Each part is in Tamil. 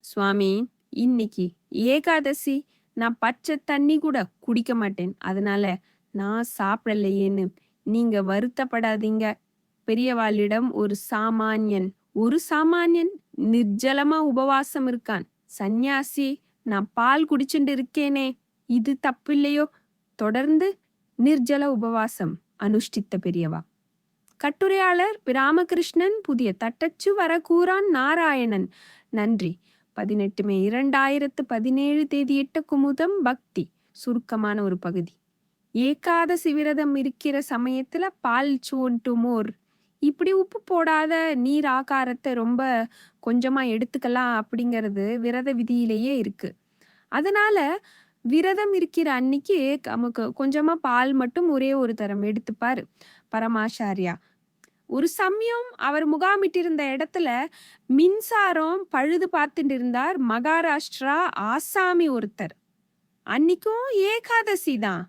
சுவாமி, இன்னைக்கு ஏகாதசி. நான் பச்சை தண்ணி கூட குடிக்க மாட்டேன். அதனால நான் சாப்பிடலையேன்னு நீங்க வருத்தப்படாதீங்க. பெரியவாளிடம் ஒரு சாமானியன் நிர்ஜலமா உபவாசம் இருக்கான். சந்நியாசி, நான் பால் குடிச்சுட்டு இருக்கேனே, இது தப்பில்லையோ? தொடர்ந்து நிர்ஜல உபவாசம் அனுஷ்டித்த பெரியவா. கட்டுரையாளர் ராமகிருஷ்ணன். புதிய தட்டச்சு வரக்கூறான் நாராயணன். நன்றி. 18 மே 2017 தேதியிட்ட குமுதம் பக்தி. சுருக்கமான ஒரு பகுதி. ஏகாதசி விரதம் இருக்கிற சமயத்துல பால் சோன்ட்டு மோர், இப்படி உப்பு போடாத நீர் ஆகாரத்தை ரொம்ப கொஞ்சமா எடுத்துக்கலாம் அப்படிங்கிறது விரத விதியிலேயே இருக்கு. அதனால விரதம் இருக்கிற அன்னைக்கு நமக்கு கொஞ்சமா பால் மட்டும் ஒரே ஒரு தரம் எடுத்துப்பாரு பரமாச்சாரியா. ஒரு சமயம் அவர் முகாமிட்டிருந்த இடத்துல மின்சாரம் பழுது பார்த்துட்டு இருந்தார் மகாராஷ்டிரா ஆசாமி ஒருத்தர். அன்னைக்கும் ஏகாதசி தான்.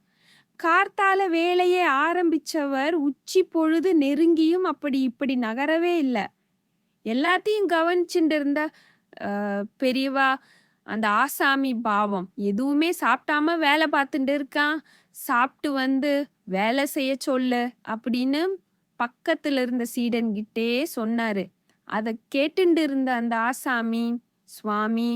கார்த்தால வேலையை ஆரம்பிச்சவர் உச்சி பொழுது நெருங்கியும் அப்படி இப்படி நகரவே இல்லை. எல்லாத்தையும் கவனிச்சுட்டு இருந்த பெரியவா அந்த ஆசாமி பாவம் எதுவுமே சாப்பிட்டாம வேலை பார்த்துட்டு இருக்கான். சாப்பிட்டு வந்து வேலை செய்ய சொல்லு அப்படின்னு பக்கத்துல இருந்த சீடன்கிட்டே சொன்னாரு. அதை கேட்டுண்டு இருந்த அந்த ஆசாமி, சுவாமி,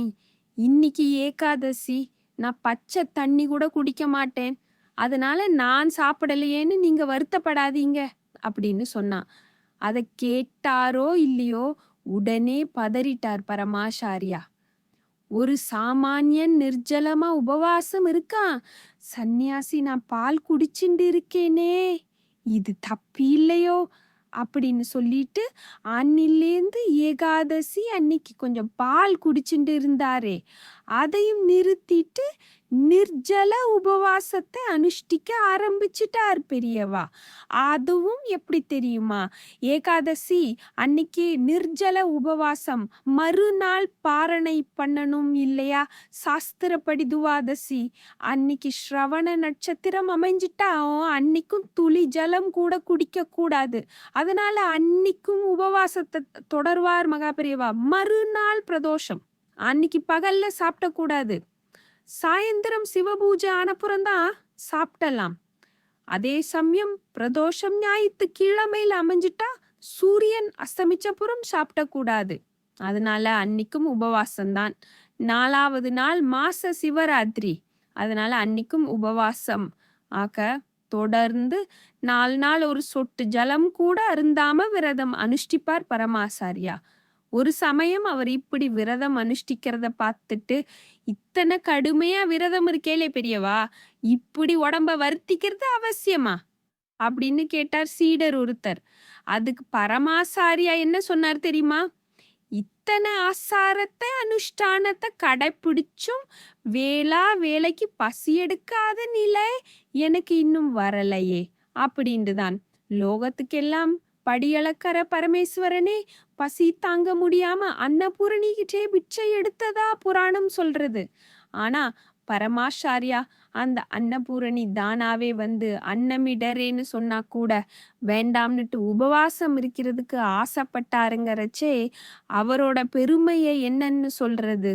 இன்னைக்கு ஏகாதசி, நான் பச்சை தண்ணி கூட குடிக்க மாட்டேன். அதனால நான் சாப்பிடலையேன்னு நீங்க வருத்தப்படாதீங்க அப்படின்னு சொன்னான். அதை கேட்டாரோ இல்லையோ, உடனே பதறிட்டார் பரமாச்சாரியா. ஒரு சாமானியன் நிர்ஜலமா உபவாசம் இருக்கான். சந்நியாசி, நான் பால் குடிச்சுட்டு இருக்கேனே, இது தப்பி இல்லையோ அப்படின்னு சொல்லிட்டு அன்னிலேருந்து ஏகாதசி அன்னைக்கு கொஞ்சம் பால் குடிச்சுட்டு இருந்தாரே, அதையும் நிறுத்திட்டு நிர்ஜல உபவாசத்தை அனுஷ்டிக்க ஆரம்பிச்சிட்டார் பெரியவா. அதுவும் எப்படி தெரியுமா? ஏகாதசி அன்னைக்கு நிர்ஜல உபவாசம், மறுநாள் பாரணை பண்ணணும் இல்லையா? சாஸ்திரப்படி துவாதசி அன்னைக்கு ஸ்ரவண நட்சத்திரம் அமைஞ்சிட்டா அன்னைக்கும் துளி ஜலம் கூட குடிக்க கூடாது. அதனால அன்னைக்கும் உபவாசத்தை தொடர்வார் மகாபெரியவா. மறுநாள் பிரதோஷம், அன்னைக்கு பகல்ல சாப்பிடக்கூடாது. சாயந்தரம் சிவபூஜை ஆனப்புறம்தான் சாப்பிடலாம். அதே சமயம் பிரதோஷம் ஞாயிற்று கிழமையில அமைஞ்சிட்டா சூரியன் அஸ்தமிச்சப்புறம் சாப்பிடக்கூடாது. அதனால அன்னைக்கும் உபவாசம்தான். 4வது நாள் மாச சிவராத்திரி, அதனால அன்னைக்கும் உபவாசம் ஆக தொடர்ந்து 4 நாள் ஒரு சொட்டு ஜலம் கூட அருந்தாம விரதம் அனுஷ்டிப்பார் பரமாச்சாரியா. ஒரு சமயம் அவர் இப்படி விரதம் அனுஷ்டிக்கிறத பார்த்துட்டு, இத்தனை கடுமையா விரதம் இருக்கேலே பெரியவா, இப்படி உடம்ப வருத்திக்கிறது அவசியமா அப்படின்னு கேட்டார் சீடர் ஒருத்தர். அதுக்கு பரமாச்சாரியா என்ன சொன்னார் தெரியுமா? இத்தனை ஆசாரத்தை அனுஷ்டானத்தை கடைப்பிடிச்சும் வேலைக்கு பசி எடுக்காத நிலை எனக்கு இன்னும் வரலையே அப்படின்ட்டுதான். லோகத்துக்கெல்லாம் படியளக்கற பரமேஸ்வரனே பசி தாங்க முடியாம அன்னபூரணிகிட்டே பிச்சை எடுத்ததா புராணம் சொல்றது. ஆனா பரமாச்சாரியா அந்த அன்னபூரணி தானாவே வந்து அன்னமிடரேன்னு சொன்னா கூட வேண்டாம்னுட்டு உபவாசம் இருக்கிறதுக்கு ஆசைப்பட்டாருங்கிறச்சே அவரோட பெருமையை என்னன்னு சொல்றது.